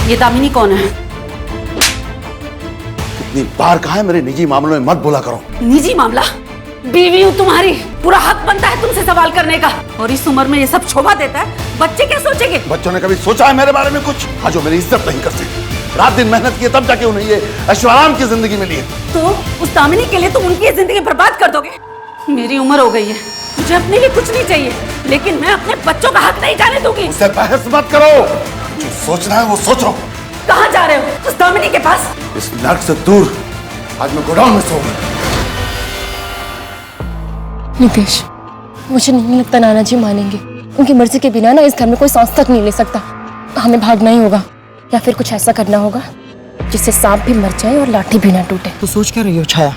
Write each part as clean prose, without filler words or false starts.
ये दामिनी कौन है? कितनी बार कहा है मेरे निजी मामलों में मत बोला करो। निजी मामला? बीवी हूँ तुम्हारी, पूरा हक बनता है तुमसे सवाल करने का। और इस उम्र में ये सब शोभा देता है, बच्चे क्या सोचेंगे? बच्चों ने कभी सोचा है मेरे बारे में कुछ? हाँ, जो मेरी इज्जत नहीं करते, रात दिन मेहनत की तब जाके उन्हें ये ऐशोआराम की जिंदगी मिली है। तो उस दामिनी के लिए तुम उनकी जिंदगी बर्बाद कर दोगे? मेरी उम्र हो गई है, मुझे अपने लिए कुछ नहीं चाहिए, लेकिन मैं अपने बच्चों का हक नहीं जाने दूंगी। उससे बहस मत करो, जो सोचना है वो सोचो। कहाँ जा रहे हो? उस दामिनी के पास? इस नर्क से दूर। आज मैं गोडाउन में सोऊंगा। नितेश, मुझे नहीं लगता नाना जी मानेंगे। उनकी मर्जी के बिना ना इस घर में कोई सांस तक नहीं ले सकता। हमें भागना ही होगा, या फिर कुछ ऐसा करना होगा जिससे सांप भी मर जाए और लाठी भी ना टूटे। तू सोच क्या रही हो छाया?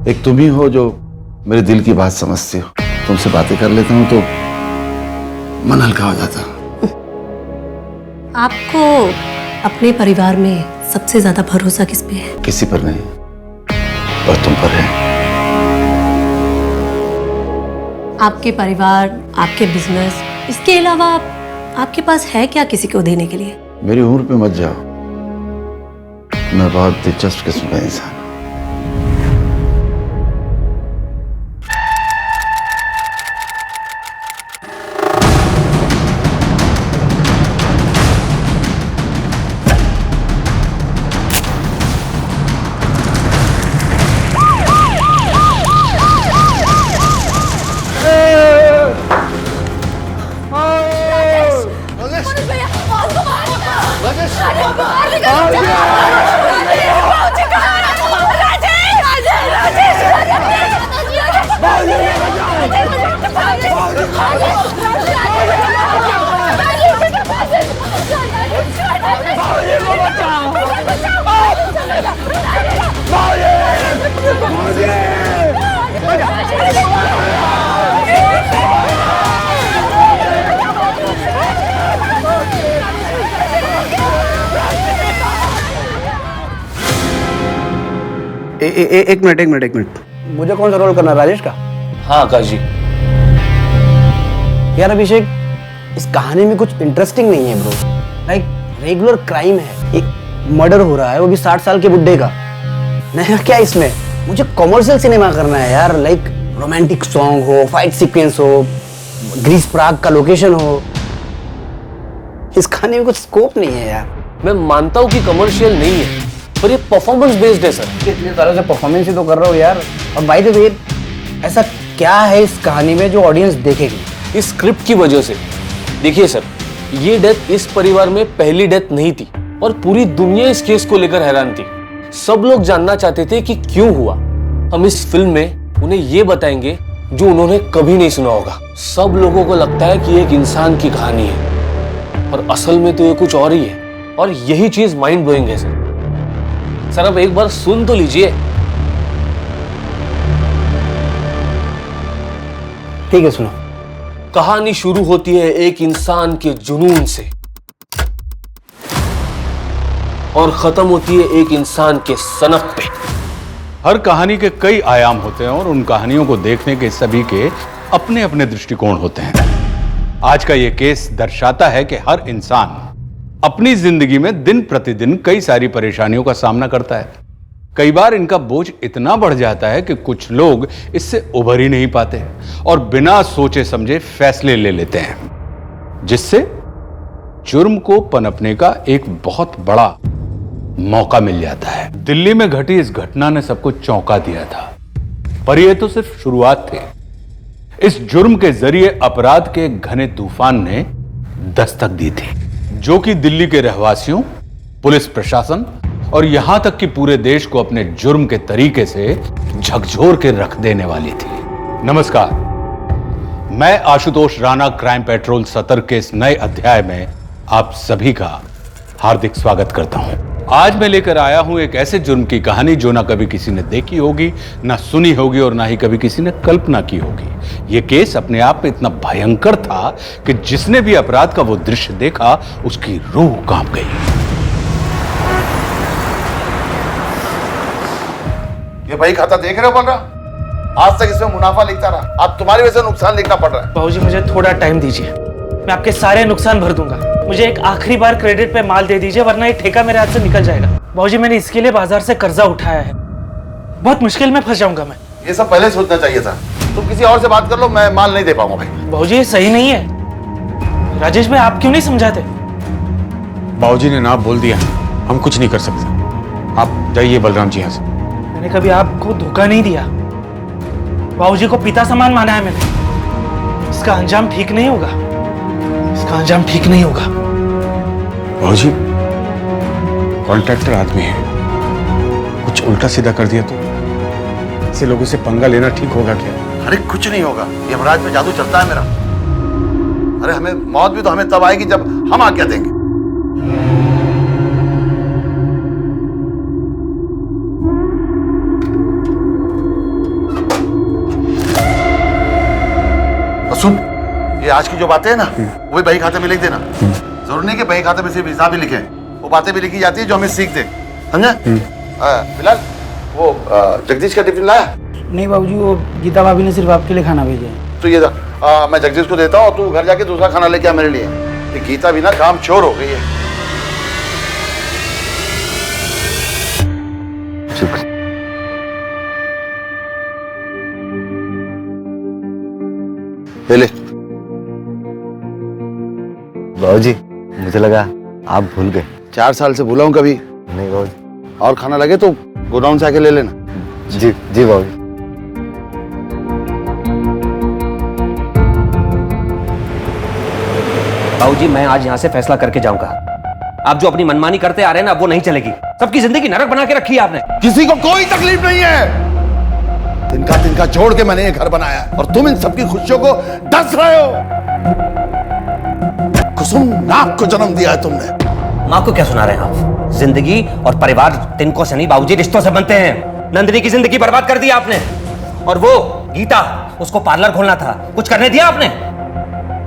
एक तुम ही हो जो मेरे दिल की बात समझती हो। तुमसे बातें कर लेता हूँ तो मन हल्का हो जाता। आपको अपने परिवार में सबसे ज्यादा भरोसा किस पे है? किसी पर नहीं, और तुम पर है। आपके परिवार, आपके बिजनेस, इसके अलावा आपके पास है क्या किसी को देने के लिए? मेरी उम्र पे मत जाओ, मैं बहुत दिलचस्प किस्म का इंसान हूं। एक मिनट। मुझे कौन सा रोल करना है, राजेश का? हाँ आकाश जी। यार अभिषेक, इस कहानी में कुछ इंटरेस्टिंग नहीं है ब्रो। लाइक रेगुलर क्राइम है, एक मर्डर हो रहा है, वो भी 60 साल के बुड्ढे का। नया क्या इसमें? मुझे कॉमर्शियल सिनेमा करना है यार। लाइक रोमांटिक सॉन्ग हो, फाइट सीक्वेंस हो, ग्रीस प्राग का लोकेशन हो। इस कहानी में कुछ स्कोप नहीं है यार। मैं मानता हूँ कि कमर्शियल नहीं है, पर ये परफॉर्मेंस बेस्ड है सर। इतने सालों से परफॉर्मेंस ही तो कर रहा हूँ यार। और बाय द वे, ऐसा क्या है इस कहानी में जो ऑडियंस देखेगी? इस स्क्रिप्ट की वजह से। देखिए सर, ये डेथ इस परिवार में पहली डेथ नहीं थी, और पूरी दुनिया इस केस को लेकर हैरान थी। सब लोग जानना चाहते थे कि क्यों हुआ। हम इस फिल्म में उन्हें ये बताएंगे जो उन्होंने कभी नहीं सुना होगा। सब लोगों को लगता है कि एक इंसान की कहानी है, और असल में तो ये कुछ और ही है, और यही चीज माइंड ब्लोइंग है सर। सर अब एक बार सुन तो लीजिए। ठीक है, सुनो। कहानी शुरू होती है एक इंसान के जुनून से, और खत्म होती है एक इंसान के सनक पे। हर कहानी के कई आयाम होते हैं, और उन कहानियों को देखने के सभी के अपने अपने दृष्टिकोण होते हैं। आज का ये केस दर्शाता है कि हर इंसान अपनी जिंदगी में दिन प्रतिदिन कई सारी परेशानियों का सामना करता है। कई बार इनका बोझ इतना बढ़ जाता है कि कुछ लोग इससे उभर ही नहीं पाते और बिना सोचे समझे फैसले ले लेते हैं, जिससे जुर्म को पनपने का एक बहुत बड़ा मौका मिल जाता है। दिल्ली में घटी इस घटना ने सबको चौंका दिया था, पर यह तो सिर्फ शुरुआत थी। इस जुर्म के जरिए अपराध के घने तूफान ने दस्तक दी थी, जो कि दिल्ली के रहवासियों, पुलिस प्रशासन और यहां तक कि पूरे देश को अपने जुर्म के तरीके से झकझोर के रख देने वाली थी। नमस्कार, मैं आशुतोष राणा क्राइम पेट्रोल सतर्क के इस नए अध्याय में आप सभी का हार्दिक स्वागत करता हूं। आज मैं लेकर आया हूं एक ऐसे जुर्म की कहानी जो ना कभी किसी ने देखी होगी, ना सुनी होगी, और ना ही कभी किसी ने कल्पना की होगी। यह केस अपने आप में इतना भयंकर था कि जिसने भी अपराध का वो दृश्य देखा, उसकी रूह कांप गई। ये बही खाता देख रहे हो बलराम? आज तक इसमें मुनाफा लिखता रहा, अब तुम्हारी वजह से नुकसान लिखना पड़ रहा है। बाबूजी मुझे थोड़ा टाइम दीजिए, मैं आपके सारे नुकसान भर दूंगा। मुझे एक आखिरी बार क्रेडिट पे माल दे दीजिए, वरना ये ठेका मेरे हाथ से निकल जाएगा। बाबूजी मैंने इसके लिए बाजार से कर्जा उठाया है, बहुत मुश्किल में फंस जाऊंगा मैं। ये सब पहले सोचना चाहिए था। तुम किसी और से बात कर लो, मैं माल नहीं दे पाऊंगा भाई। बाबूजी ये सही नहीं है। राजेश भाई आप क्यों नहीं समझाते? बाबूजी ने ना बोल दिया, हम कुछ नहीं कर सकते। आप जाइए बलराम जी यहाँ से। मैंने कभी आपको धोखा नहीं दिया, बाबूजी को पिता समान माना है मैंने। इसका अंजाम ठीक नहीं होगा, इसका अंजाम ठीक नहीं होगा। बाबूजी कॉन्ट्रैक्टर आदमी है, कुछ उल्टा सीधा कर दिया तो ऐसे लोगों से पंगा लेना ठीक होगा क्या? अरे कुछ नहीं होगा, यमराज में जादू चलता है मेरा। अरे हमें मौत भी तो हमें तब आएगी जब हम आज्ञा देंगे। सुन, ये आज की जो बातें हैं ना, वो भी बही खाते में लिख देना। जरूर नहीं कि बही खाते में सिर्फ हिसाब ही लिखे, वो बातें भी लिखी जाती है जो हमें सीख दे, समझा? बिलाल, वो जगदीश का टिफिन लाया? नहीं बाबूजी, वो गीता भाभी ने सिर्फ आपके लिए खाना भेजा है। तो ये मैं जगदीश को देता हूँ, तू घर जाके दूसरा खाना लेके आ मेरे लिए। ये गीता भी ना काम चोर हो गई है। शुक्र। ले बाबूजी मुझे लगा आप भूल गए। 4 साल से भूला हूँ कभी नहीं बाबूजी। और खाना लगे तो गोडाउन से आके ले लेना। जी जी बाबूजी। बाबूजी मैं आज यहाँ से फैसला करके जाऊंगा। आप जो अपनी मनमानी करते आ रहे हैं ना, वो नहीं चलेगी। सबकी जिंदगी नरक बना के रखी है आपने। किसी को कोई तकलीफ नहीं है। तिनका जोड़ के मैंने ये घर बनाया और तुम इन सबकी खुशियों को डस रहे हो। कुसुम नाक को जन्म दिया है तुमने। माँ को क्या सुना रहे हैं आप? जिंदगी और परिवार तिनको से नहीं बाबूजी, रिश्तों से बनते हैं। नंदिनी की जिंदगी बर्बाद कर दी आपने। और वो गीता, उसको पार्लर खोलना था, कुछ करने दिया आपने?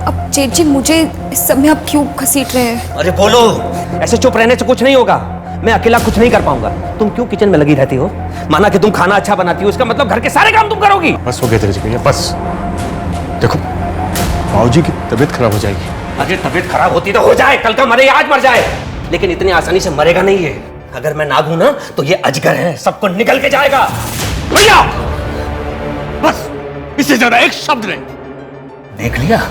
अब जेठ जी मुझे इस समय आप क्यों घसीट रहे हैं? अरे बोलो, ऐसे चुप रहने से कुछ नहीं होगा। मैं अकेला कुछ नहीं कर पाऊंगा। तुम क्यों किचन में लगी रहती हो? माना कि तुम खाना अच्छा बनाती हो, इसका मतलब घर के सारे काम तुम करोगी। बस हो गया तेरे भैया, बस। देखो बाबूजी की तबीयत खराब हो जाएगी। अगर तबीयत खराब होती तो हो जाए, कल का मरे या आज मर जाए, लेकिन इतनी आसानी से मरेगा नहीं है। अगर मैं ना हूं ना तो ये अजगर है, सबको निकल के जाएगा। भैया बस, इससे ज्यादा एक शब्द नहीं। देख लिया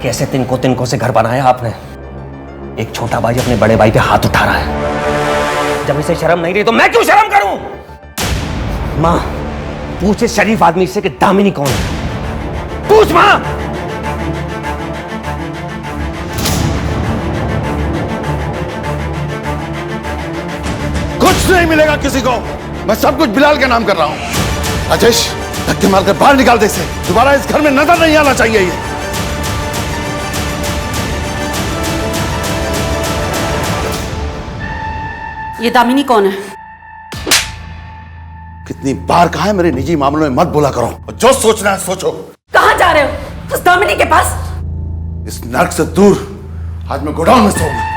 कैसे तिनको से घर बनाया आपने। एक छोटा भाई अपने बड़े भाई पे हाथ उठा रहा है। जब इसे शर्म नहीं रही तो मैं क्यों शर्म करूं? मां पूछे शरीफ आदमी से कि दामिनी कौन है। पूछ मां। कुछ नहीं मिलेगा किसी को। मैं सब कुछ बिलाल के नाम कर रहा हूं। राजेश, धक्के मारकर बाहर निकाल दे इसे। दोबारा इस घर में नजर नहीं आना चाहिए ये। ये दामिनी कौन है? कितनी बार कहा है मेरे निजी मामलों में मत बोला करो, और जो सोचना है सोचो। कहाँ जा रहे हो? उस दामिनी के पास? इस नर्क से दूर आज मैं गोडाउन में सोऊंगा।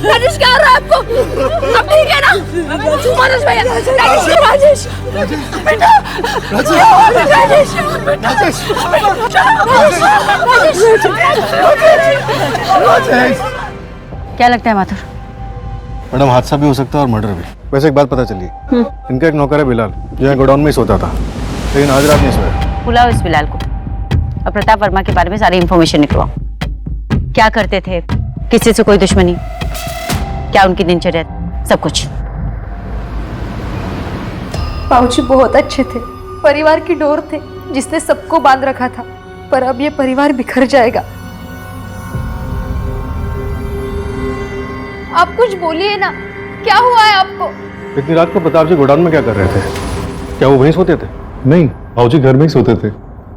राजेश क्या हो रहा है आपको? अब ठीक है ना? मनोज भैया, राजेश बेटा, राजेश। क्या लगता है माथुर? मैडम हादसा भी हो सकता है और मर्डर भी। वैसे एक बात पता चली, इनका एक नौकर है बिलाल, जो यहाँ गोडाउन में ही सोता था, लेकिन आज रात नहीं सोया। बुलाओ इस बिलाल को और प्रताप वर्मा के बारे में सारी इंफॉर्मेशन निकलवाओ। क्या करते थे, किसी से कोई दुश्मनी, क्या उनकी दिनचर्या, सब कुछ। बाबूजी बहुत अच्छे थे, परिवार की डोर थे जिसने सबको बांध रखा था, पर अब ये परिवार बिखर जाएगा। आप कुछ बोलिए ना, क्या हुआ है आपको? इतनी रात को प्रताप जी गोडाउन में क्या कर रहे थे? क्या वो वहीं सोते थे? नहीं, बाबूजी घर में ही सोते थे।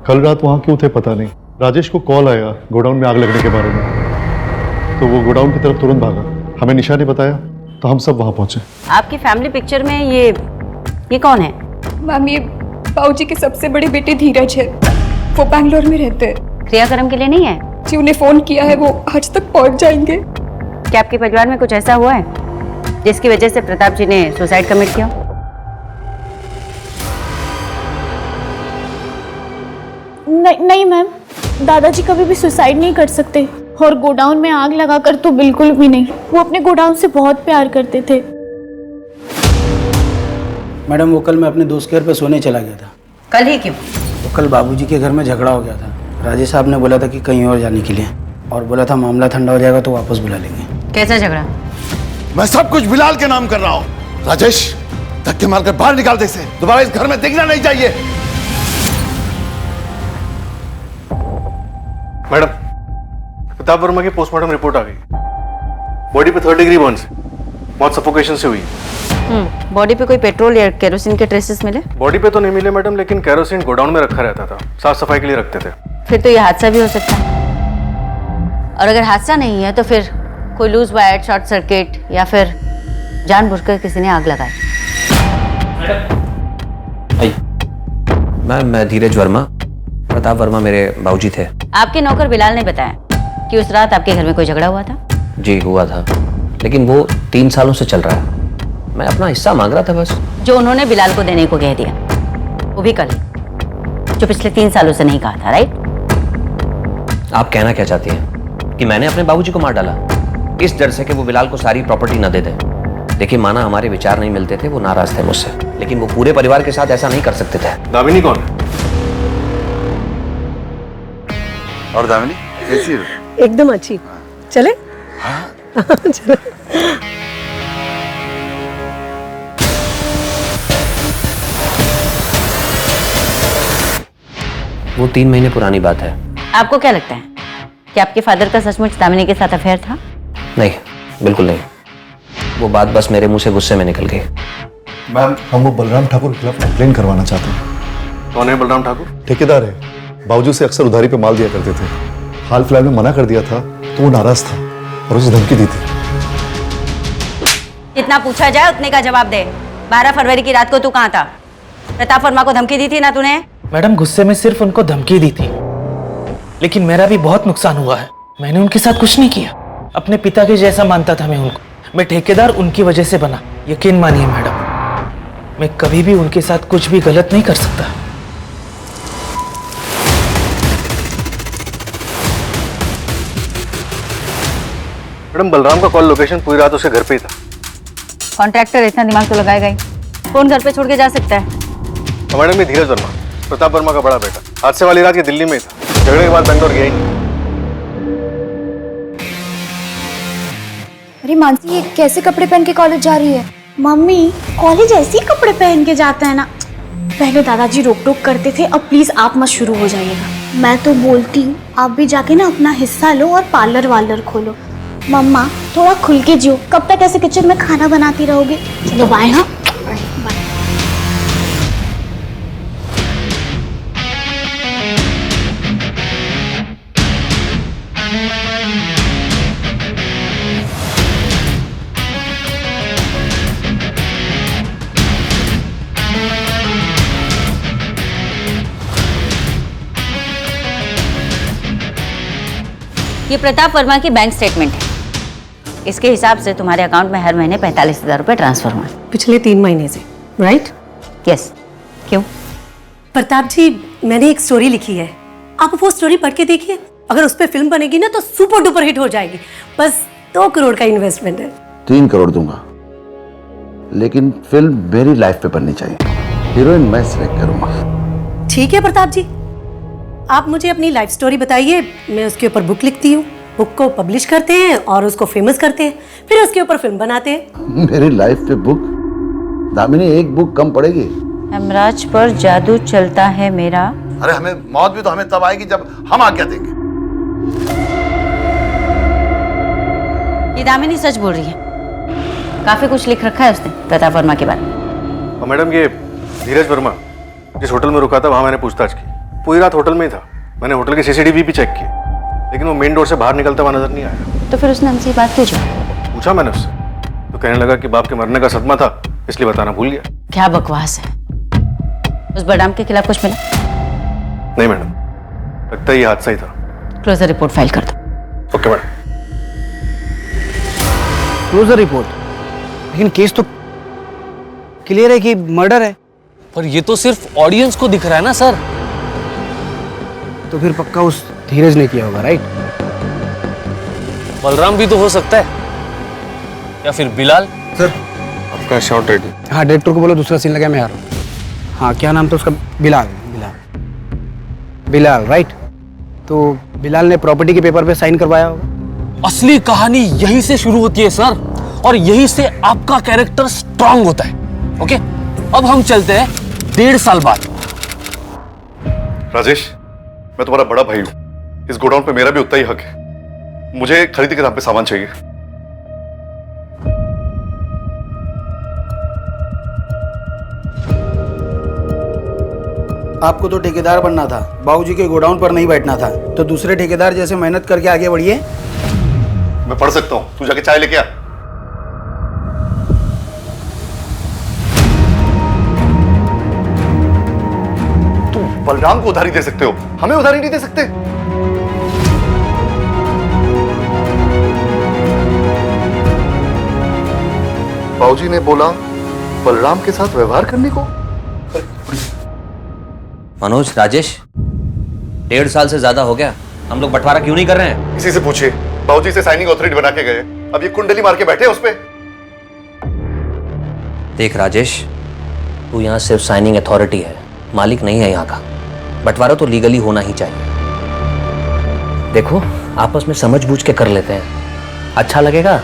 कल रात वहाँ क्यों थे पता नहीं। राजेश को कॉल आया गोडाउन में आग लगने के बारे में, तो वो गोडाउन की तरफ तुरंत भागा। हमें निशा ने बताया तो हम सब वहाँ पहुंचे। आपकी फैमिली पिक्चर में ये ये कौन है? मैम ये बाबूजी के सबसे बड़े बेटे धीरज है, वो बैंगलोर में रहते हैं। क्रियाक्रम के लिए नहीं है? जी उन्हें फोन किया है, वो आज तक पहुंच जाएंगे। क्या आपके परिवार में कुछ ऐसा हुआ है जिसकी वजह से प्रताप जी ने सुसाइड कमिट किया? नहीं मैम, दादाजी कभी भी सुसाइड नहीं कर सकते, और गोडाउन में आग लगाकर तो बिल्कुल भी नहीं। वो अपने गोडाउन से बहुत प्यार करते थे। मैडम वो कल मैं अपने दोस्त के घर पे सोने चला गया था। कल ही क्यों? तो कल बाबूजी के घर में झगड़ा हो गया था। राजेश साहब ने बोला था कि कहीं और जाने के लिए, और बोला था मामला ठंडा हो जाएगा तो वापस बुला लेंगे। कैसा झगड़ा? मैं सब कुछ बिलाल के नाम कर रहा हूँ। राजेश, धक्के मारकर बाहर निकाल दे इसे, दोबारा इस घर में दिखना नहीं चाहिए। मैडम, प्रताप वर्मा की पोस्टमार्टम रिपोर्ट आ गई। बॉडी पे 3rd डिग्री बर्न्स, मौत सफोकेशन से हुई। बॉडी पे कोई पेट्रोल या केरोसिन के ट्रेसेस मिले? बॉडी पे तो नहीं मिले मैडम, लेकिन केरोसिन गोडाउन में रखा रहता था, साफ सफाई के लिए रखते थे। फिर तो ये हादसा भी हो सकता है। और अगर हादसा नहीं है तो फिर कोई लूज वायर, शॉर्ट सर्किट, या फिर जानबूझकर किसी ने आग लगाई। मैम मैं धीरज वर्मा, प्रताप वर्मा मेरे बाबूजी थे। आपके नौकर बिलाल ने बताया कि उस रात आपके घर में कोई झगड़ा हुआ था? जी हुआ था, लेकिन वो 3 सालों से चल रहा है। मैं अपना हिस्सा मांग रहा था बस। जो उन्होंने बिलाल को देने को कह दिया, वो भी कल, जो पिछले 3 सालों से नहीं कहा था, राइट? आप कहना क्या चाहती हैं कि मैंने अपने बाबूजी को मार डाला इस डर से कि वो बिलाल को सारी प्रॉपर्टी ना दे दे? देखिए माना हमारे विचार नहीं मिलते थे, वो नाराज थे मुझसे, लेकिन वो पूरे परिवार के साथ ऐसा नहीं कर सकते थे। दामिनी कौन है? और दामिनी कैसी हो? एकदम अच्छी। चले? चलो। वो 3 महीने पुरानी बात है। आपको क्या लगता है कि आपके फादर का सचमुच दामिनी के साथ अफेयर था? नहीं, बिल्कुल नहीं। वो बात बस मेरे मुंह से गुस्से में निकल गई। मैम हम वो बलराम ठाकुर के खिलाफ कंप्लेन करवाना चाहते हैं। कौन है बलराम ठाकुर? ठेकेदार है, बाबूजी से अक्सर उधारी पे माल दिया करते थे। हाल फिलहाल में मना कर दिया था तो वो नाराज था और उसे धमकी दी थी। जितना पूछा जाए उतने का जवाब दे। 12 फरवरी की रात को तू कहाँ था? प्रताप वर्मा को धमकी दी थी ना तूने? मैडम गुस्से में सिर्फ उनको धमकी दी थी, लेकिन मेरा भी बहुत नुकसान हुआ है। मैंने उनके साथ कुछ नहीं किया। अपने पिता के जैसा मानता था मैं उनको। मैं ठेकेदार उनकी वजह से बना। यकीन मानिए मैडम, मैं कभी भी उनके साथ कुछ भी गलत नहीं कर सकता। मैडम बलराम का कॉल लोकेशन पूरी रात उसके घर पे ही था। कॉन्ट्रैक्टर इतना दिमाग तो लगाएगा ही, फोन घर पे छोड़ के जा सकता है। तो मैडम ये धीरज वर्मा, प्रताप वर्मा का बड़ा बेटा, हादसे वाली रात ये दिल्ली में ही था, झगड़े के बाद बैंगलोर गया ही नहीं। अरे मानसी ये कैसे कपड़े पहन के कॉलेज जा रही है? मम्मी कॉलेज ऐसे ही कपड़े पहन के जाते हैं ना। पहले दादाजी रोक टोक करते थे, अब प्लीज आप मत शुरू हो जाइएगा। मैं तो बोलती हूँ आप भी जाके ना अपना हिस्सा लो और पार्लर वार्लर खोलो। मम्मा थोड़ा खुल के जियो, कब तक ऐसे किचन में खाना बनाती रहोगे? चलो बाय। हाँ बाय। ये प्रताप वर्मा की बैंक स्टेटमेंट है। इसके हिसाब से तुम्हारे अकाउंट में हर महीने 45,000 रुपए ट्रांसफर हुए पिछले 3 महीने से, राइट? यस। क्यों? प्रताप जी, मैंने एक स्टोरी लिखी है, आप वो स्टोरी पढ़ के देखिए। अगर उस पर फिल्म बनेगी ना तो सुपर डुपर हिट हो जाएगी। बस 2 करोड़ का इन्वेस्टमेंट है। 3 करोड़ दूंगा, लेकिन फिल्म मेरी लाइफ पे बननी चाहिए। हीरोइन मैं सिलेक्ट करूंगा। ठीक है प्रताप जी, आप मुझे अपनी लाइफ स्टोरी बताइए, मैं उसके ऊपर बुक लिखती हूँ। बुक को पब्लिश करते हैं और उसको फेमस करते हैं, फिर उसके ऊपर फिल्म बनाते हैं। मेरी लाइफ पे बुक? दामिनी एक बुक कम पड़ेगी। हेमराज पर जादू चलता है मेरा। अरे हमें मौत भी तो हमें तब आएगी जब हम आज्ञा देंगे। ये दामिनी सच बोल रही है, काफी कुछ लिख रखा है उसने प्रताप वर्मा के बारे में। और मैडम ये धीरज वर्मा जिस होटल में रुका था वहां मैंने पूछताछ की, पूरी रात होटल में ही था। मैंने होटल के CCTV भी चेक किए, लेकिन वो मेन डोर से बाहर निकलता हुआ नजर नहीं आया। तो फिर उसने हमसे बात क्यों? पूछा मैंने उससे, तो कहने लगा कि बाप के मरने का सदमा था इसलिए बताना भूल गया। क्या बकवास है। उस बदाम के खिलाफ कुछ मिला? नहीं मैडम, लगता है ये हादसा ही था। क्लोजर रिपोर्ट फाइल कर दो। Okay madam. Closure report? लेकिन केस तो क्लियर है कि मर्डर है। पर ये तो सिर्फ ऑडियंस को दिख रहा है ना सर। तो फिर पक्का उस धीरज ने किया होगा, राइट? बलराम भी तो हो सकता है, या फिर बिलाल। सर आपका शॉट रेडी। हाँ, डायरेक्टर को बोलो दूसरा सीन लगा, मैं आ रहा हूँ। हाँ, क्या नाम था उसका? बिलाल। बिलाल, राइट? तो बिलाल ने प्रॉपर्टी के पेपर पे साइन करवाया होगा। असली कहानी यहीं से शुरू होती है सर, और यहीं से आपका कैरेक्टर स्ट्रांग होता है। ओके, अब हम चलते हैं 1.5 साल बाद। राजेश, मैं तुम्हारा बड़ा भाई हूं। इस गोडाउन पे मेरा भी उतना ही हक है। मुझे खरीदी के दाम पे सामान चाहिए। आपको तो ठेकेदार बनना था, बाबूजी के गोडाउन पर नहीं बैठना था। तो दूसरे ठेकेदार जैसे मेहनत करके आगे बढ़िए। मैं पढ़ सकता हूं, तू जाके चाय लेके आ। तू बलराम को उधारी दे सकते हो, हमें उधारी नहीं दे सकते। बाबूजी ने बोला बलराम के साथ व्यवहार करने को। मनोज, राजेश, 1.5 साल से ज्यादा हो गया, हम लोग बंटवारा क्यों नहीं कर रहे हैं? इसी से पूछिए। बाबूजी से साइनिंग अथॉरिटी बना के गए, अब ये कुंडली मार के बैठे उस पे। देख राजेश, तू यहाँ सिर्फ साइनिंग अथॉरिटी है, मालिक नहीं है यहाँ का। बंटवारा तो लीगली होना ही चाहिए। देखो, आपस में समझ बूझ के कर लेते हैं, अच्छा लगेगा।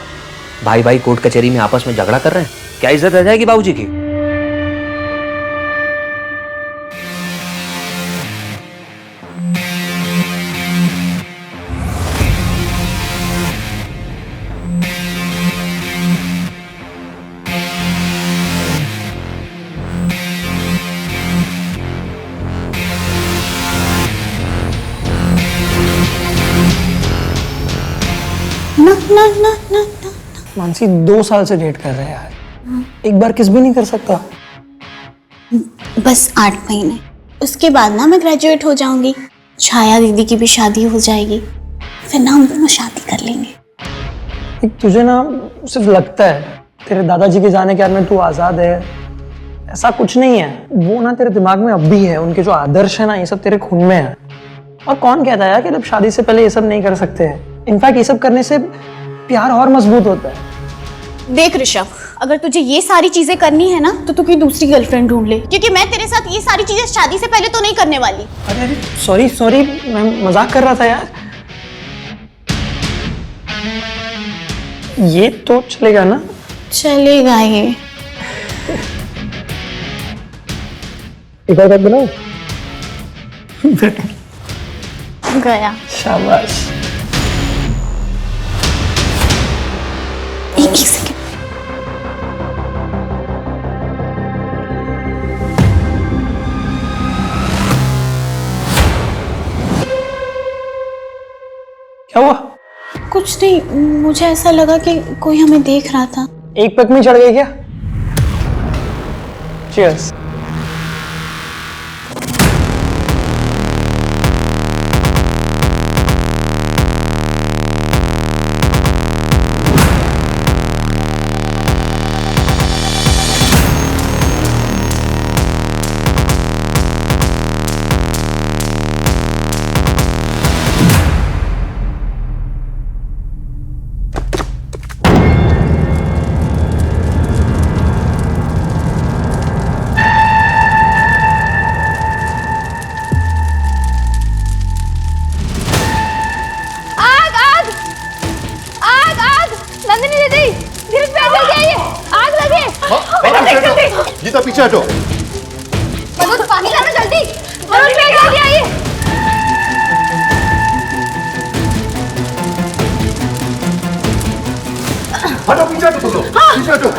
भाई भाई कोर्ट कचहरी में आपस में झगड़ा कर रहे हैं, क्या इज्जत रह जाएगी बाबूजी की? ना मानसी 2 साल से डेट कर रहे हैं यार, एक बार किस भी नहीं कर सकता? बस 8 महीने, उसके बाद ना मैं ग्रेजुएट हो जाऊंगी, छाया दीदी की भी शादी हो जाएगी, फिर ना हम दोनों शादी कर लेंगे। तुझे ना सिर्फ लगता है तेरे दादाजी के जाने के बाद में तू आजाद है, ऐसा कुछ नहीं है। वो ना तेरे दिमाग में अब भी है, उनके जो आदर्श है ना, ये सब तेरे खून में है। और कौन कहता है यार कि जब शादी से पहले ये सब नहीं कर सकते हैं? इनफैक्ट ये सब करने से प्यार और मजबूत होता है। देख ऋषभ, अगर तुझे ये सारी चीजें करनी है ना तो तू कोई दूसरी गर्लफ्रेंड ढूंढ ले, क्योंकि मैं तेरे साथ ये सारी चीजें शादी से पहले तो नहीं करने वाली। अरे सॉरी, मैं मजाक कर रहा था यार। ये तो चलेगा ना? चलेगा ये। इधर बनाओ। गया। शाबाश। एक सेकंड। क्या हुआ? कुछ नहीं, मुझे ऐसा लगा कि कोई हमें देख रहा था। एक पग में चढ़ गई क्या? Cheers. गीता पीछे हटो। मनोज पानी लाना जल्दी। मनोज पे जल्दी आइए। हटो, पीछे हटो तुम लोग, पीछे हटो।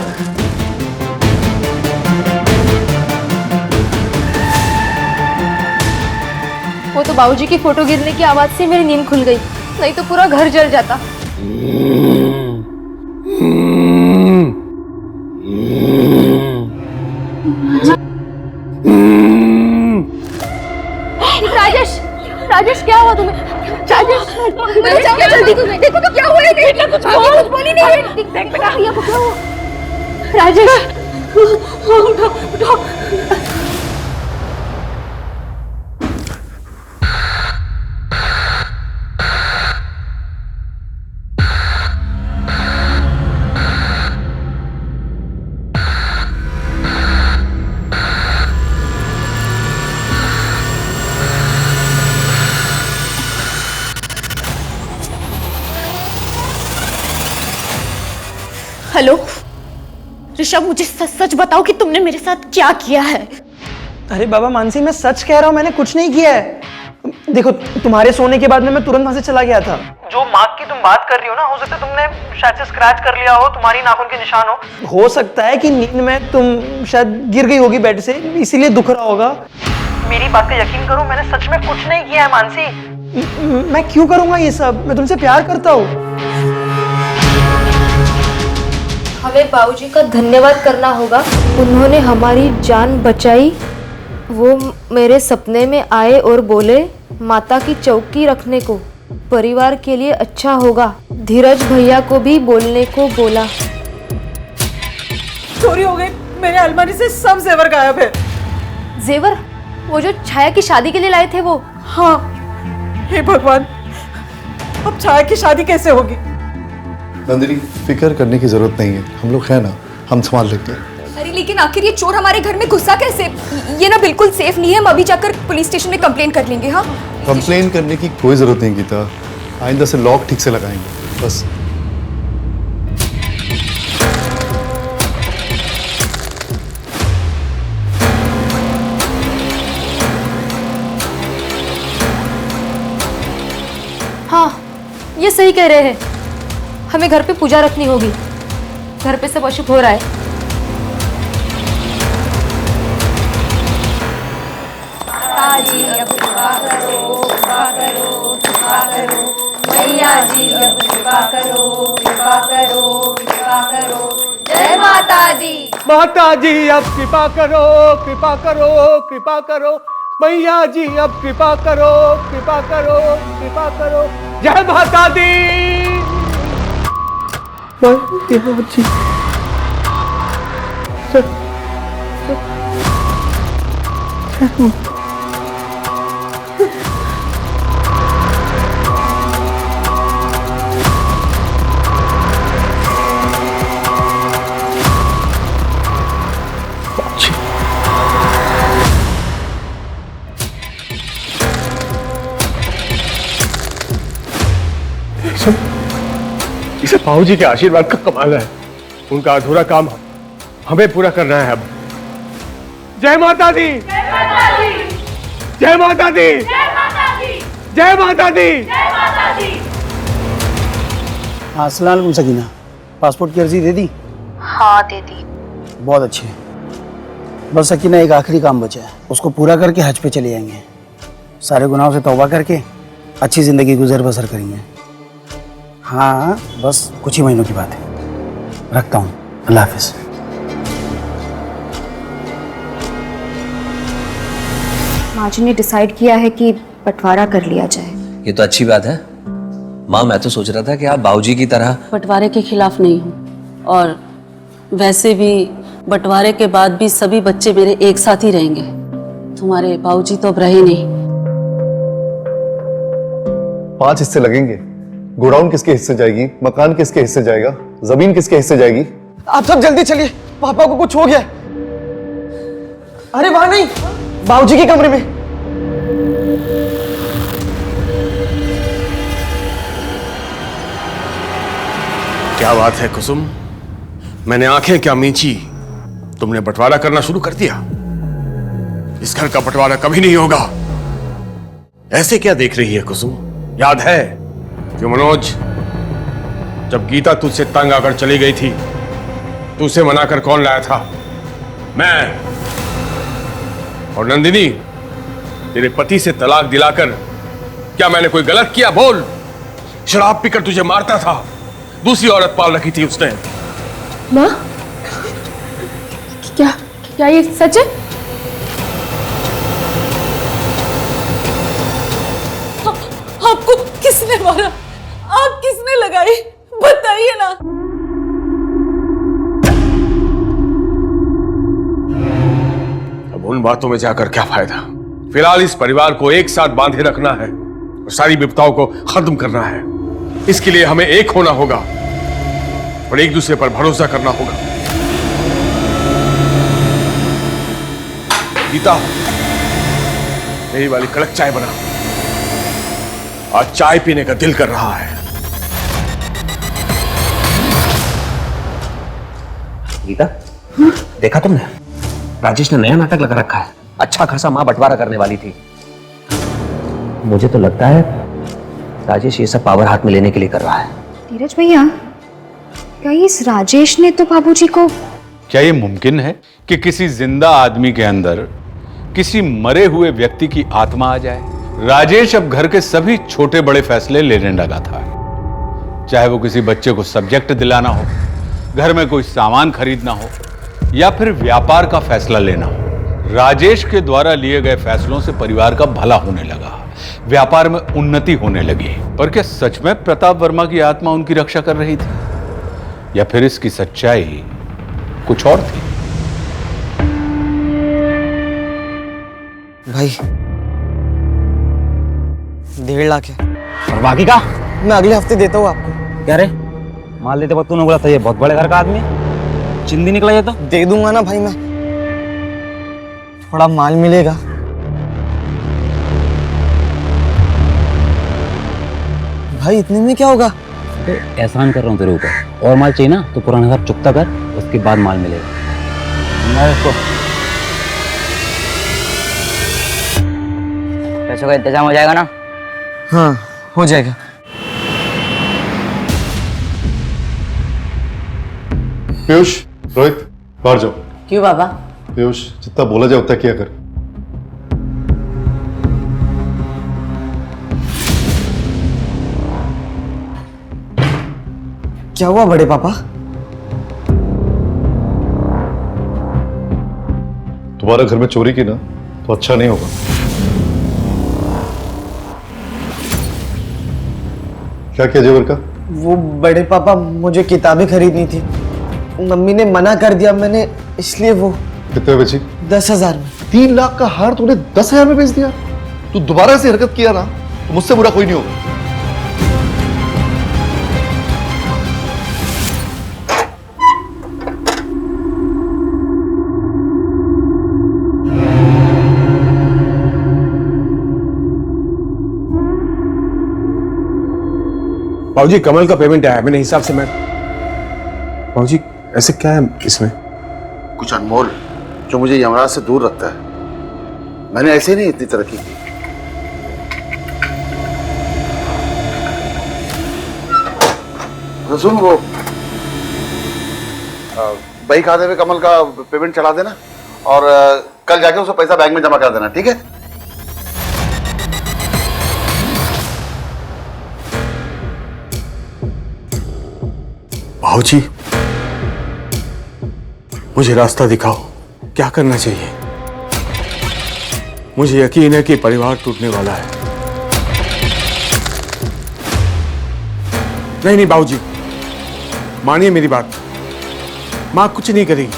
वो तो बाबूजी की फोटो गिरने की आवाज से मेरी नींद खुल गई, नहीं तो पूरा घर जल जाता। हुआ तुम्हें? जाओ जल्दी, देखो तो क्या हुआ है? बेटा कुछ बोली नहीं। देख बेटा भैया को क्या हुआ? राजेश उठो उठो। हेलो ऋषभ, मुझे सच सच बताओ कि तुमने मेरे साथ क्या किया है। अरे बाबा मानसी, मैं सच कह रहा हूँ, मैंने कुछ नहीं किया है। देखो, तुम्हारे सोने के बाद में मैं तुरंत वहां से चला गया था। जो मार्क की तुम बात कर रही हो ना, हो सकता है तुमने शायद से स्क्रैच कर लिया हो, तुम्हारी नाखून के निशान हो सकता है कि नींद में तुम शायद गिर गई होगी बेड से, इसीलिए दुख रहा होगा। मेरी बात का यकीन करो, मैंने सच में कुछ नहीं किया है मानसी। मैं क्यों करूंगा ये सब? मैं तुमसे प्यार करता हूँ। हमें बाबूजी का धन्यवाद करना होगा, उन्होंने हमारी जान बचाई। वो मेरे सपने में आए और बोले माता की चौकी रखने को, परिवार के लिए अच्छा होगा। धीरज भैया को भी बोलने को बोला। चोरी हो गई, मेरे अलमारी से सब जेवर गायब है। जेवर? वो जो छाया की शादी के लिए लाए थे वो? हाँ। हे भगवान, अब छाया की शादी कैसे होगी? नंदिनी, फिक्र करने की जरूरत नहीं है, हम लोग हैं ना, हम संभाल लेते हैं। अरे लेकिन आखिर ये चोर हमारे घर में घुसा कैसे? ये ना बिल्कुल सेफ नहीं है, हम अभी जाकर पुलिस स्टेशन में कंप्लेन कर लेंगे। हाँ, कंप्लेन करने की कोई जरूरत नहीं गीता, आइंदा से लॉक ठीक से लगाएंगे बस। हाँ, ये सही कह रहे हैं, हमें घर पे पूजा रखनी होगी। घर पे सब अशुभ हो रहा है। जी अब कृपा करो, कृपा करो, कृपा करो। मैया जी अब कृपा करो, कृपा करो, कृपा करो। जय माता दी। माता जी अब कृपा करो, कृपा करो, कृपा करो। मैया जी अब कृपा करो, कृपा करो, कृपा करो। जय माता दी। इसे बाबूजी के आशीर्वाद का कमाल है, उनका अधूरा काम हमें पूरा करना है अब। जय माता दी, जय माता दी, जय माता दी, जय माता दी। हाँ, अस्सलाम वालेकुम सकीना, पासपोर्ट की अर्जी दे दी? हाँ दे दी। बहुत अच्छे। बस सकीना, एक आखिरी काम बचा है, उसको पूरा करके हज पे चले जाएंगे। सारे गुनाहों से तौबा करके अच्छी जिंदगी गुजर बसर करेंगे। हाँ, बस कुछ ही महीनों की बात है। रखता हूँ, अल्लाह हाफिज। माँ जी ने डिसाइड किया है कि बंटवारा कर लिया जाए। ये तो अच्छी बात है माँ। मैं तो सोच रहा था कि आप बाबूजी की तरह बंटवारे के खिलाफ नहीं हूँ, और वैसे भी बंटवारे के बाद भी सभी बच्चे मेरे एक साथ ही रहेंगे। तुम्हारे बाबूजी तो अब रहे नहीं। 5 हिस्से लगेंगे। गोडाउन किसके हिस्से जाएगी, मकान किसके हिस्से जाएगा, जमीन किसके हिस्से जाएगी? आप सब जल्दी चलिए, पापा को कुछ हो गया। अरे वहां नहीं, बाबूजी के कमरे में। क्या बात है कुसुम, मैंने आंखें क्या मींची, तुमने बंटवारा करना शुरू कर दिया। इस घर का बंटवारा कभी नहीं होगा। ऐसे क्या देख रही है कुसुम? याद है कि मनोज, जब गीता तुझसे तंग आकर चली गई थी, तुझसे मनाकर कौन लाया था? मैं। और नंदिनी, तेरे पति से तलाक दिलाकर क्या मैंने कोई गलत किया? बोल। शराब पीकर तुझे मारता था, दूसरी औरत पाल रखी थी उसने। माँ, क्या ये सच है? किसने मारा? आग किसने लगाई? बताइए ना। अब उन बातों में जाकर क्या फायदा? फिलहाल इस परिवार को एक साथ बांधे रखना है और सारी विपदाओं को खत्म करना है। इसके लिए हमें एक होना होगा और एक दूसरे पर भरोसा करना होगा। गीता, यही वाली कड़क चाय बना। आज चाय पीने का दिल कर रहा है। गीता, देखा तुमने? राजेश ने नया नाटक लगा रखा है। अच्छा खासा मां बंटवारा करने वाली थी। मुझे तो लगता है राजेश ये सब पावर हाथ में लेने के लिए कर रहा है। धीरज भैया, क्या इस राजेश ने तो बाबूजी को... क्या ये मुमकिन है कि किसी जिंदा आदमी के अंदर किसी मरे हुए व्यक्ति की आत्मा आ जाए? राजेश अब घर के सभी छोटे बड़े फैसले लेने लगा था, चाहे वो किसी बच्चे को सब्जेक्ट दिलाना हो, घर में कोई सामान खरीदना हो या फिर व्यापार का फैसला लेना हो। राजेश के द्वारा लिए गए फैसलों से परिवार का भला होने लगा, व्यापार में उन्नति होने लगी। पर क्या सच में प्रताप वर्मा की आत्मा उनकी रक्षा कर रही थी या फिर इसकी सच्चाई कुछ और थी? भाई 1.5 लाख है। और बाकी का मैं अगले हफ्ते देता हूँ आपको। क्या रे, माल देते वक्त तूने बोला था ये बहुत बड़े घर का आदमी है, चिंदी निकला ये तो। दे दूंगा ना भाई, मैं थोड़ा माल मिलेगा। भाई इतने में क्या होगा? एहसान कर रहा हूँ तेरे ऊपर। और माल चाहिए ना तो पुराना घर चुकता कर, उसके बाद माल मिलेगा। इसको पैसों का इंतजाम हो जाएगा ना? हाँ हो जाएगा। पीयूष, रोहित, बाहर जाओ। क्यों बाबा? पीयूष, जितना बोला जाए उतना किया कर। क्या हुआ बड़े पापा? तुम्हारा घर में चोरी की ना तो अच्छा नहीं होगा। क्या किया जेवर का? वो बड़े पापा, मुझे किताबें खरीदनी थी, मम्मी ने मना कर दिया, मैंने इसलिए वो... कितने बेची? 10,000 में। 3 लाख का हार तूने 10,000 में बेच दिया? तू दोबारा से हरकत किया ना तो मुझसे बुरा कोई नहीं होगा। बाबूजी, कमल का पेमेंट आया, मेरे हिसाब से मैं... बाबूजी, ऐसे क्या है इसमें? कुछ अनमोल जो मुझे यमराज से दूर रखता है। मैंने ऐसे नहीं इतनी तरक्की की। तो सुन, वो बही खाते में कमल का पेमेंट चला देना और कल जाके उसे पैसा बैंक में जमा कर देना, ठीक है? बाबूजी, मुझे रास्ता दिखाओ, क्या करना चाहिए? मुझे यकीन है कि परिवार टूटने वाला है। नहीं नहीं बाबूजी, मानिए मेरी बात, मां कुछ नहीं करेगी,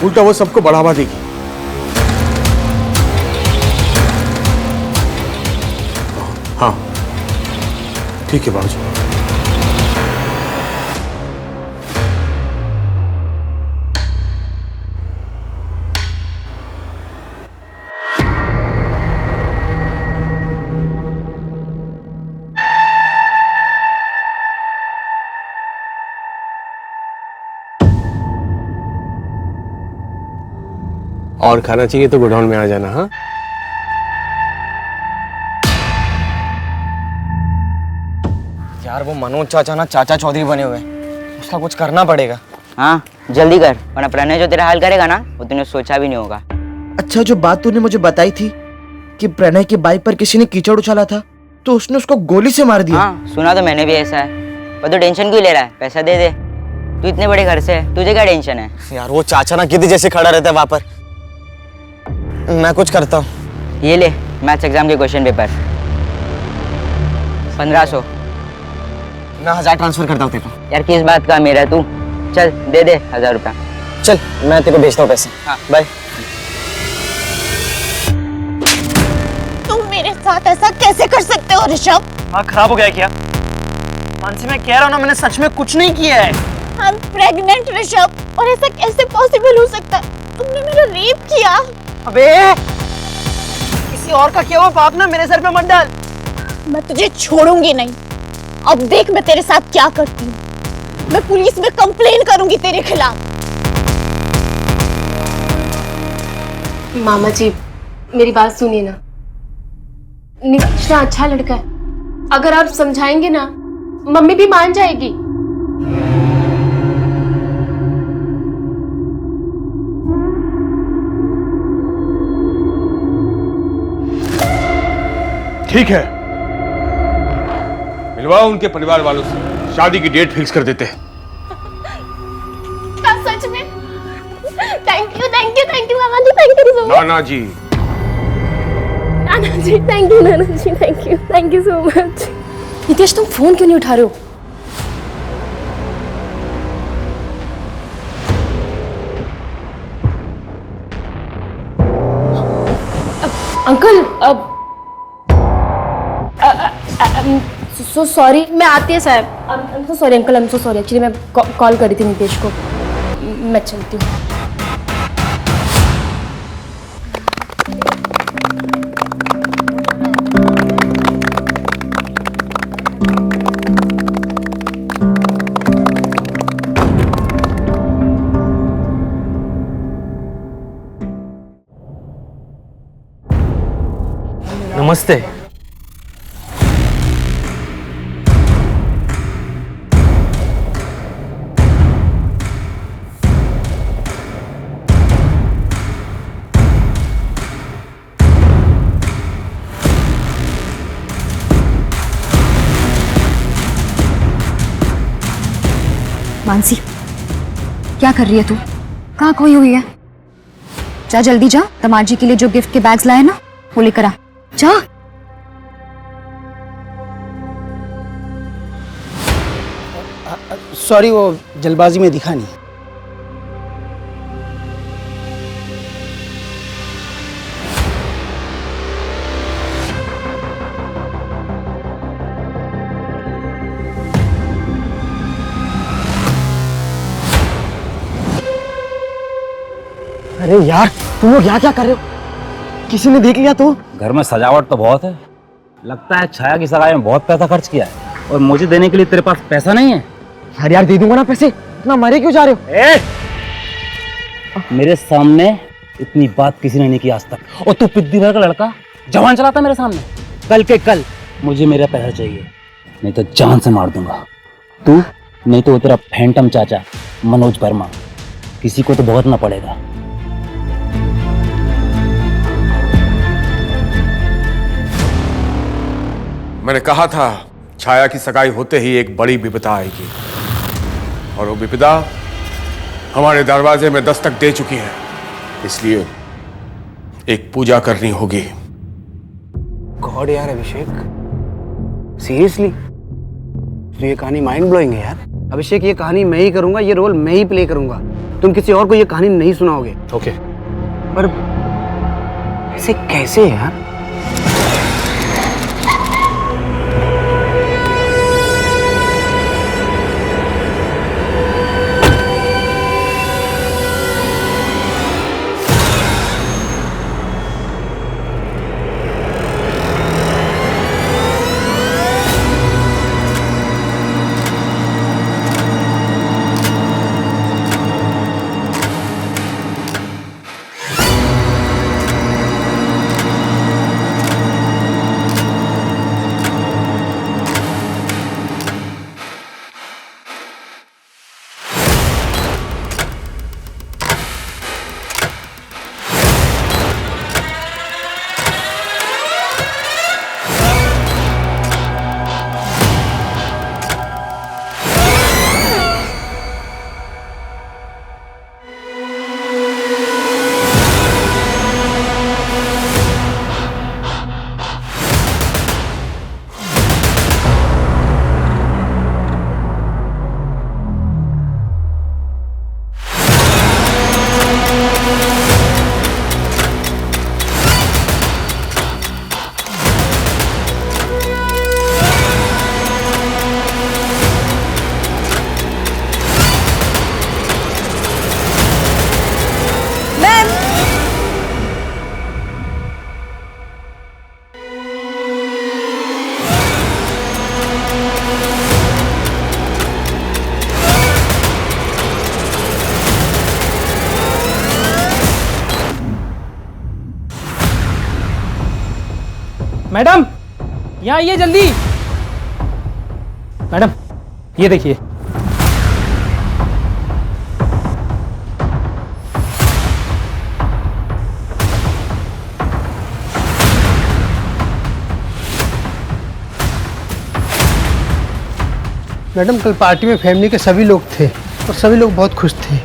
उल्टा वो सबको बढ़ावा देगी। हाँ ठीक है बाबूजी। और खाना चाहिए तो गोडाउन में आ जाना। हाँ यार, वो मनोज चाचा ना चाचा चौधरी बने हुए, उसका कुछ करना पड़ेगा। हाँ जल्दी कर, वरना प्रणय जो तेरा हाल करेगा ना वो तूने सोचा भी नहीं होगा। अच्छा, जो बात तूने मुझे बताई थी कि प्रणय की बाइक पर किसी ने कीचड़ उछाला था तो उसने उसको गोली से मार दिया। हाँ सुना तो मैंने भी ऐसा है, पर तू टेंशन क्यों ले रहा है? पैसा दे दे, तू इतने बड़े घर से है, तुझे क्या टेंशन है? यार वो चाचा ना गिद्ध जैसे खड़ा रहता है वहां पर। मैं कुछ करता हूँ। ये ले मैथ्स एग्जाम के क्वेश्चन पेपर, 1500। मैं 1000 ट्रांसफर करता हूँ तेरे को। यार किस बात का मेरा तू, चल दे दे 1000 रुपया। चल मैं तेरे को भेजता हूँ पैसे। हाँ। बाय। तुम मेरे साथ ऐसा कैसे कर सकते हो ऋषभ? हाँ खराब हो गया क्या? मानसी मैं कह रहा हूँ ना, मैंने सच में कुछ नहीं किया है। आई एम प्रेग्नेंट ऋषभ, और ऐसा कैसे पॉसिबल हो सकता है? तुमने मेरा रेप किया। अबे किसी और का किया हुआ पाप ना मेरे सर पे मत डाल। मैं तुझे छोड़ूंगी नहीं। अब देख मैं तेरे साथ क्या करती हूँ। मैं पुलिस में कंप्लेन करूंगी तेरे खिलाफ। मामा जी मेरी बात सुनिए ना, निकिता अच्छा लड़का है, अगर आप समझाएंगे ना मम्मी भी मान जाएगी। ठीक है, मिलवाओ उनके परिवार वालों से, शादी की डेट फिक्स कर देते हैं। सच में? Thank you thank you thank you मामा जी, थैंक यू सो मच। नाना जी, नाना जी थैंक यू, नाना जी thank you so much. Nitesh तुम फोन क्यों नहीं उठा रहे हो? अंकल अब सो सॉरी, मैं आती है साहब। I am so sorry uncle, I am so sorry. Actually मैं कॉल करी थी नितेश को, मैं चलती हूँ। नमस्ते। मानसी क्या कर रही है तू? कहाँ खोई हुई है? जा जल्दी जा, दमाद जी के लिए जो गिफ्ट के बैग्स लाए ना वो लेकर आ। जा। सॉरी वो जल्दबाजी में दिखा नहीं। अरे यार तुम लोग यहाँ क्या कर रहे हो? किसी ने देख लिया तो? घर में सजावट तो बहुत है, लगता है छाया की सगाई में बहुत पैसा खर्च किया है, और मुझे देने के लिए तेरे पास पैसा नहीं है। अरे यार दे दूंगा ना पैसे, इतना मरे क्यों जा रहे हो? मेरे सामने इतनी बात किसी ने नहीं की आज तक, और तू पिद्दी भर का लड़का जवान चलाता मेरे सामने। कल के कल मुझे मेरा पैसा चाहिए, नहीं तो जान से मार दूंगा। तू नहीं तो वो तेरा फैंटम चाचा मनोज वर्मा, किसी को तो भुगतना पड़ेगा। मैंने कहा था छाया की सगाई होते ही एक बड़ी विपदा आएगी, और वो विपदा हमारे दरवाजे में दस्तक दे चुकी है। इसलिए एक पूजा करनी होगी। गॉड यार अभिषेक, सीरियसली तो ये कहानी माइंड ब्लोइंग है यार। अभिषेक ये कहानी मैं ही करूंगा, ये रोल मैं ही प्ले करूंगा, तुम किसी और को ये कहानी नहीं सुनाओगे। ओके। पर ऐसे कैसे यार? मैडम यहाँ आइए जल्दी। मैडम ये देखिए। मैडम कल पार्टी में फैमिली के सभी लोग थे और सभी लोग बहुत खुश थे।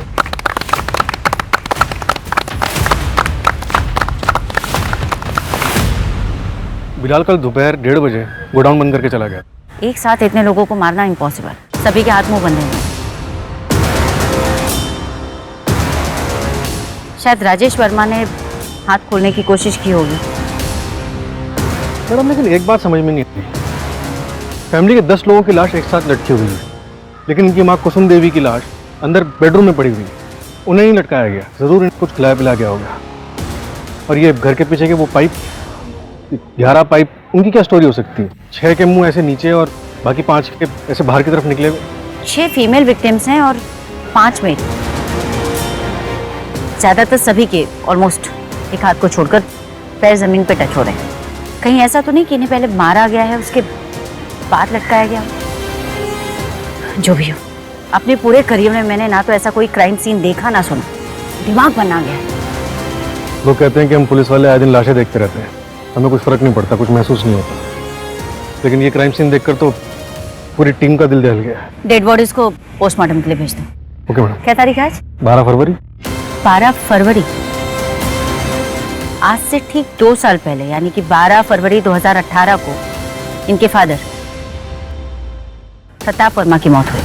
बिलाल कल दोपहर 1:30 बजे गोडाउन बंद करके चला गया। एक साथ इतने लोगों को मारना इम्पॉसिबल, सभी के हाथ मुंह बंधे हैं। शायद राजेश वर्मा ने हाथ खोलने की कोशिश की होगी। मैडम लेकिन एक बात समझ में नहीं आती, फैमिली के 10 लोगों की लाश एक साथ लटकी हुई है, लेकिन इनकी माँ कुसुम देवी की लाश अंदर बेडरूम में पड़ी हुई है। उन्हें नहीं लटकाया गया, जरूर इनको कुछ खिलाया पिलाया गया होगा। और ये घर के पीछे के वो पाइप, 11 पाइप, उनकी क्या स्टोरी हो सकती है? 6 के मुंह ऐसे नीचे और बाकी 5 के ऐसे बाहर की तरफ निकले हुए। 6 फीमेल विक्टिम्स हैं और 5 मेल। ज्यादातर सभी के ऑलमोस्ट एक हाथ को छोड़कर पैर जमीन पे टच हो रहे हैं। कहीं ऐसा तो नहीं कि इन्हें पहले मारा गया है उसके बाद लटकाया गया? जो भी हो, अपने पूरे करियर में मैंने ना तो ऐसा कोई क्राइम सीन देखा ना सुना। दिमाग बना गया है। लोग कहते हैं कि हम पुलिस वाले आए दिन लाशें देखते रहते हैं, हमें कुछ फर्क नहीं पड़ता, कुछ महसूस नहीं होता, लेकिन ये क्राइम सीन देखकर तो पूरी टीम का दिल दहल गया। डेड बॉडीज को पोस्टमार्टम के लिए भेज दो। Okay madam. क्या तारीख है आज? 12 फरवरी। 12 फरवरी, आज से ठीक 2 साल पहले यानी कि 12 फरवरी 2018 को इनके फादर प्रताप वर्मा की मौत हुई।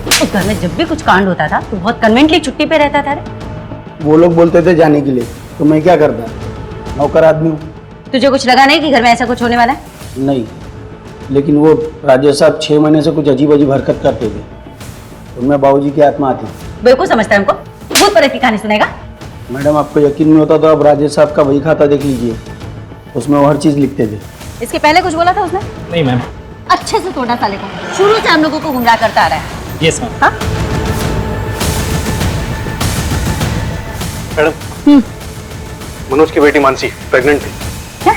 उस घर में जब भी कुछ कांड होता था तो बहुत कन्वेंटली छुट्टी पे रहता था रे। वो लोग बोलते थे जाने के लिए, तो मैं क्या करता, नौकर आदमी हूँ। तुझे कुछ लगा नहीं कि घर में ऐसा कुछ होने वाला है? नहीं, लेकिन वो राजेश साहब 6 महीने से कुछ अजीब अजीब हरकत करते थे, उनमें बाबूजी की आत्मा आती। बिल्कुल समझता है हमको, भूत प्रेत की कहानी सुनेगा। मैडम आपको यकीन नहीं होता तो आप राजेश साहब का वही खाता देख लीजिए, उसमें वो हर चीज लिखते थे। इसके पहले कुछ बोला था उसने? नहीं मैम। अच्छे से तोड़ा साले को, शुरू से हम लोगों को गुमराह करता आ रहा है। Yes ma'am. हाँ? मैडम, मनोज की बेटी मानसी प्रेग्नेंट थी। क्या?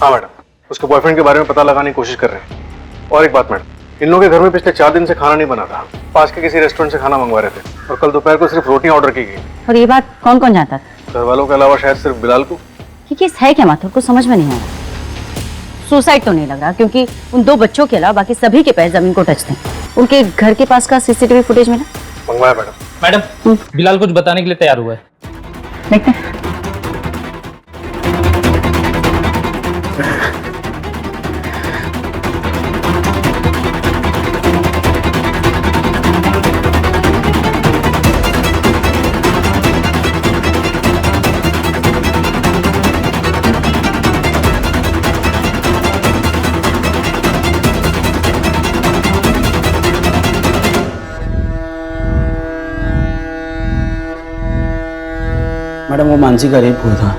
हाँ मैडम, उसके बॉयफ्रेंड के बारे में पता लगाने की कोशिश कर रहे हैं। और एक बात मैडम, इन लोगों के घर में पिछले 4 दिन से खाना नहीं बना था, पास के किसी रेस्टोरेंट से खाना मंगवा रहे थे और कल दोपहर को सिर्फ रोटियां ऑर्डर की गई। और ये बात कौन कौन जानता था? घर वालों के अलावा शायद सिर्फ बिलाल को। ये केस है क्या माथुर को समझ में नहीं आ रहा। सुसाइड तो नहीं लग रहा क्योंकि उन 2 बच्चों के अलावा बाकी सभी के पैर जमीन को टच थे। उनके घर के पास का सीसीटीवी फुटेज मिला? मंगवाया मैडम। मैडम बिलाल कुछ बताने के लिए तैयार हुआ है। देखते हैं। मैडम वो मानसी का रेप हुआ था।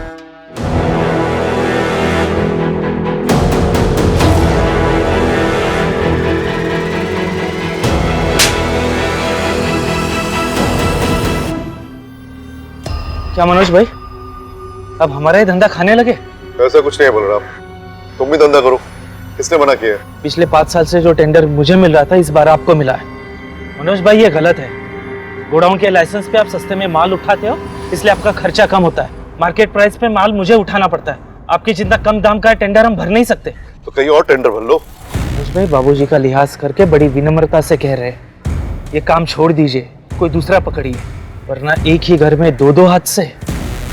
क्या मनोज भाई, अब हमारा ही धंधा खाने लगे? ऐसा कुछ नहीं है बलराम, तुम भी धंधा करो, किसने मना किया? पिछले 5 साल से जो टेंडर मुझे मिल रहा था इस बार आपको मिला है। मनोज भाई ये गलत है। गोडाउन के लाइसेंस पे आप सस्ते में माल उठाते हो, इसलिए आपका खर्चा कम होता है। मार्केट प्राइस पे माल मुझे उठाना पड़ता है। आपकी जितना कम दाम का टेंडर हम भर नहीं सकते। तो कहीं और टेंडर भर लो। मनोज भाई बाबूजी का लिहाज करके बड़ी विनम्रता से कह रहे हैं, ये काम छोड़ दीजिए, कोई दूसरा पकड़िए, वरना एक ही घर में 2-2 हाथ से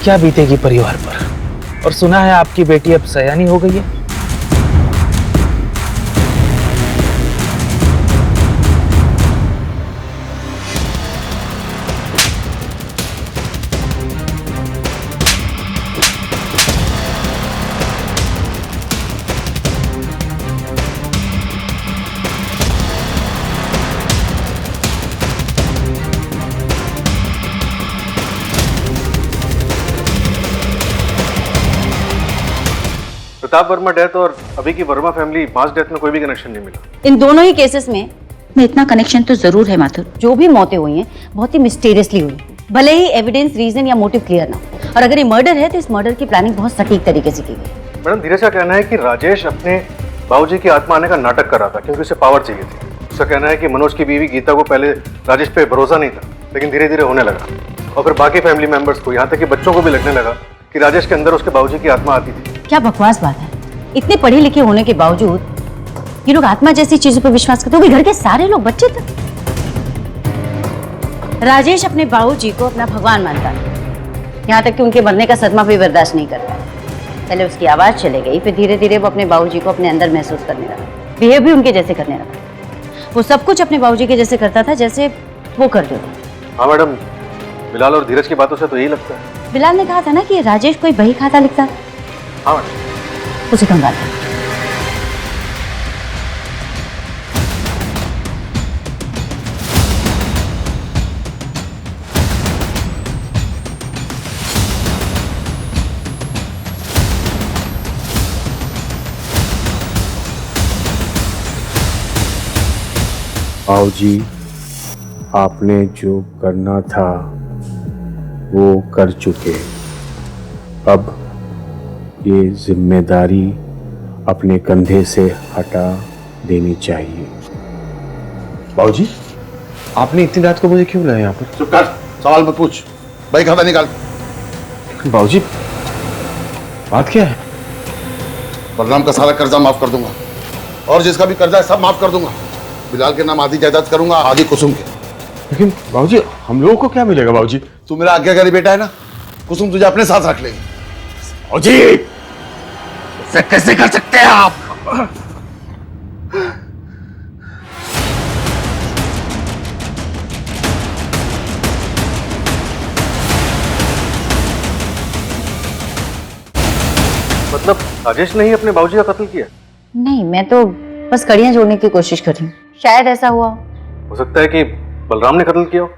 क्या बीतेगी परिवार पर। और सुना है आपकी बेटी अब सयानी हो गई है। प्रताप वर्मा डेथ और अभी की वर्मा फैमिली मास डेथ में कोई भी कनेक्शन नहीं मिला। इन दोनों ही केसेस में इतना कनेक्शन तो जरूर है माथुर। जो भी मौतें हुई हैं बहुत ही मिस्टीरियसली हुई। भले ही एविडेंस, रीजन या मोटिव क्लियर ना हो। और अगर ये मर्डर है तो इस मर्डर की प्लानिंग बहुत सटीक तरीके से की गई। मैडम धीरज का कहना है कि राजेश अपने बाबूजी की आत्मा आने का नाटक कर रहा था क्योंकि उसे पावर चाहिए थी। उसका कहना है कि मनोज की बीवी गीता को पहले राजेश पे भरोसा नहीं था, लेकिन धीरे धीरे होने लगा, और फिर बाकी फैमिली मेंबर्स को, यहाँ तक कि बच्चों को भी लगने लगा कि राजेश के अंदर उसके बाबूजी की आत्मा आती थी। क्या बकवास बात है, इतने पढ़े लिखे होने के बावजूद ये लोग आत्मा जैसी चीजों पर विश्वास करते हो। घर के सारे लोग, बच्चे तक। राजेश अपने बाबूजी को अपना भगवान मानता है, यहाँ तक कि उनके मरने का सदमा भी बर्दाश्त नहीं करता। पहले उसकी आवाज चले गई, फिर धीरे धीरे वो अपने बाबूजी को अपने अंदर महसूस करने लगा, बिहेव भी उनके जैसे करने लगा। वो सब कुछ अपने बाबूजी के जैसे करता था जैसे वो करते थे। हाँ मैडम, बिलाल और धीरज की बातों से तो यही लगता है। बिलाल ने कहा था ना कि राजेश कोई बही खाता लिखता था। हाँ मैडम। उसे कंगाल था। जी, आपने जो करना था वो कर चुके। अब ये जिम्मेदारी अपने कंधे से हटा देनी चाहिए। बाबूजी, आपने इतनी रात को मुझे क्यों बुलाया यहाँ पर? चुप कर, सवाल मत पूछ। भाई खाता निकाल। बाबूजी, बात क्या है? बलराम का सारा कर्जा माफ कर दूंगा, और जिसका भी कर्जा है सब माफ कर दूंगा। बिलाल के नाम आधी जायदाद करूंगा, आधी कुसुम के। लेकिन बाबूजी, हम लोगों को क्या मिलेगा? बाबूजी, तू मेरा आज्ञाकारी बेटा है ना, कुसुम तुझे अपने साथ रख लेगी। बाबूजी, इसे कैसे कर सकते हैं आप? मतलब राजेश ने ही अपने बाबूजी का कत्ल किया? नहीं, मैं तो बस कड़ियां जोड़ने की कोशिश कर रही हूँ। शायद ऐसा हुआ हो सकता है कि बलराम ने कत्ल किया हो।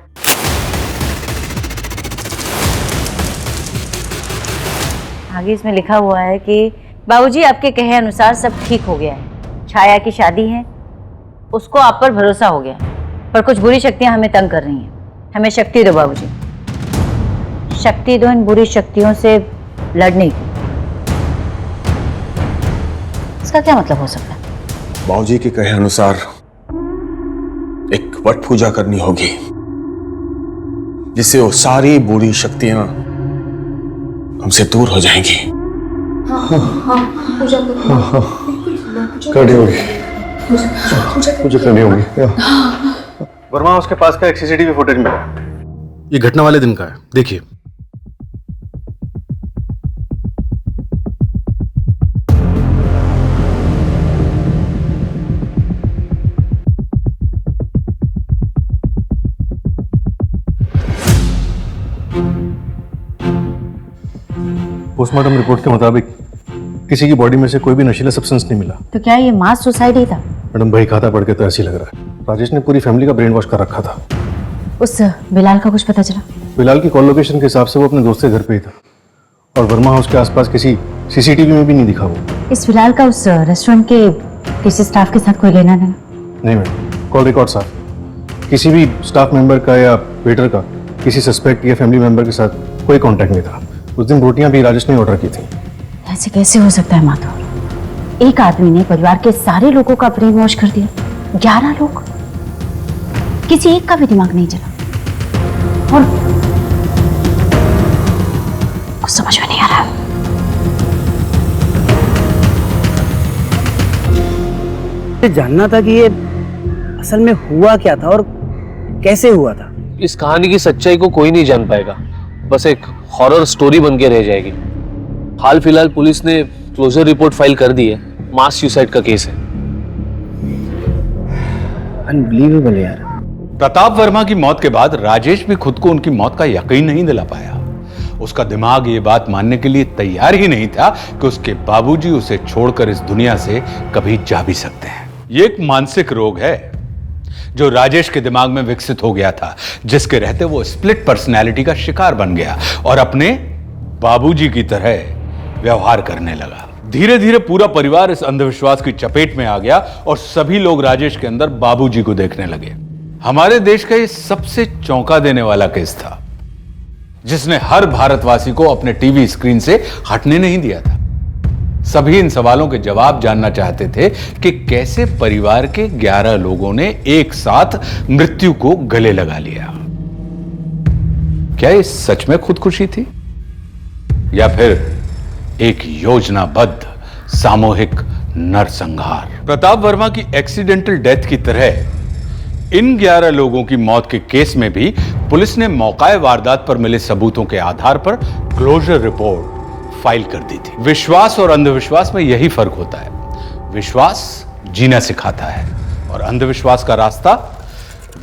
आगे इसमें लिखा हुआ है कि बाबूजी आपके कहे अनुसार सब ठीक हो गया है, छाया की शादी है, उसको आप पर भरोसा हो गया, पर कुछ बुरी शक्तियां हमें तंग कर रही हैं। हमें शक्ति दो बाबूजी, शक्ति दो इन बुरी शक्तियों से लड़ने की। इसका क्या मतलब हो सकता है? बाबूजी के कहे अनुसार एक वट पूजा करनी होगी, जिससे वो सारी बुरी शक्तियां हमसे दूर हो जाएंगी। पूजा करनी होगी, मुझे करनी होगी। वर्मा, उसके पास का एक सीसीटीवी फुटेज मिला। ये घटना वाले दिन का है, देखिए। पोस्टमार्टम रिपोर्ट के मुताबिक किसी की बॉडी में से कोई भी नशीला सब्सटेंस नहीं मिला। तो क्या ये मास सुसाइड ही था? मैडम, भाई खाता पढ़ के तो ऐसे ही लग रहा है। राजेश ने पूरी फैमिली का ब्रेन वॉश कर रखा था। उस बिलाल का कुछ पता चला? बिलाल की कॉल लोकेशन के हिसाब से वो अपने दोस्त के घर पे ही था, और वर्मा हाउस के आसपास किसी सीसीटीवी में भी नहीं दिखा वो। इस बिलाल का उस रेस्टोरेंट के किसी स्टाफ के साथ कोई लेना देना? नहीं मैडम, कॉल रिकॉर्ड साफ। किसी भी स्टाफ मेंबर का या वेटर का किसी सस्पेक्ट या फैमिली मेंबर के साथ कोई कॉन्टैक्ट नहीं था। उस दिन रोटियां भी राजेश ने ऑर्डर की थी। ऐसे कैसे हो सकता है माधव? एक आदमी ने परिवार के सारे लोगों का ब्रेन वॉश कर दिया। 11 लोग, किसी एक का भी दिमाग नहीं चला। और कुछ समझ में नहीं आ रहा। जानना था कि ये असल में हुआ क्या था और कैसे हुआ था। इस कहानी की सच्चाई को कोई नहीं जान पाएगा, बस एक हॉरर स्टोरी बन के रह जाएगी। हाल फिलहाल पुलिस ने क्लोजर रिपोर्ट फाइल कर दी है, मास सुसाइड का केस है। अनबिलीवेबल यार। प्रताप वर्मा की मौत के बाद राजेश भी खुद को उनकी मौत का यकीन नहीं दिला पाया। उसका दिमाग ये बात मानने के लिए तैयार ही नहीं था कि उसके बाबूजी उसे छोड़कर इस दुनिया से कभी जा भी सकते हैं। ये एक मानसिक रोग है जो राजेश के दिमाग में विकसित हो गया था, जिसके रहते वो स्प्लिट पर्सनैलिटी का शिकार बन गया और अपने बाबूजी की तरह व्यवहार करने लगा। धीरे धीरे पूरा परिवार इस अंधविश्वास की चपेट में आ गया और सभी लोग राजेश के अंदर बाबूजी को देखने लगे। हमारे देश का ये सबसे चौंका देने वाला केस था। जिसने हर भारतवासी को अपने टीवी स्क्रीन से हटने नहीं दिया था। सभी इन सवालों के जवाब जानना चाहते थे कि कैसे परिवार के 11 लोगों ने एक साथ मृत्यु को गले लगा लिया। क्या ये सच में खुदकुशी थी या फिर एक योजनाबद्ध सामूहिक नरसंहार? प्रताप वर्मा की एक्सीडेंटल डेथ की तरह इन 11 लोगों की मौत के केस में भी पुलिस ने मौकाए वारदात पर मिले सबूतों के आधार पर क्लोजर रिपोर्ट फाइल कर दी थी। विश्वास और अंधविश्वास में यही फर्क होता है। विश्वास जीना सिखाता है और अंधविश्वास का रास्ता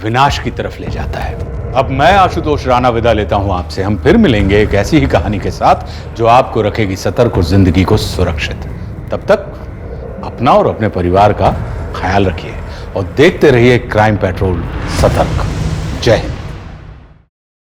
विनाश की तरफ ले जाता है। अब मैं आशुतोष राणा विदा लेता हूं आपसे। हम फिर मिलेंगे एक ऐसी ही कहानी के साथ जो आपको रखेगी सतर्क और जिंदगी को सुरक्षित। तब तक अपना और अपने परिवार का ख्याल रखिए और देखते रहिए क्राइम पेट्रोल सतर्क। जय हिंद।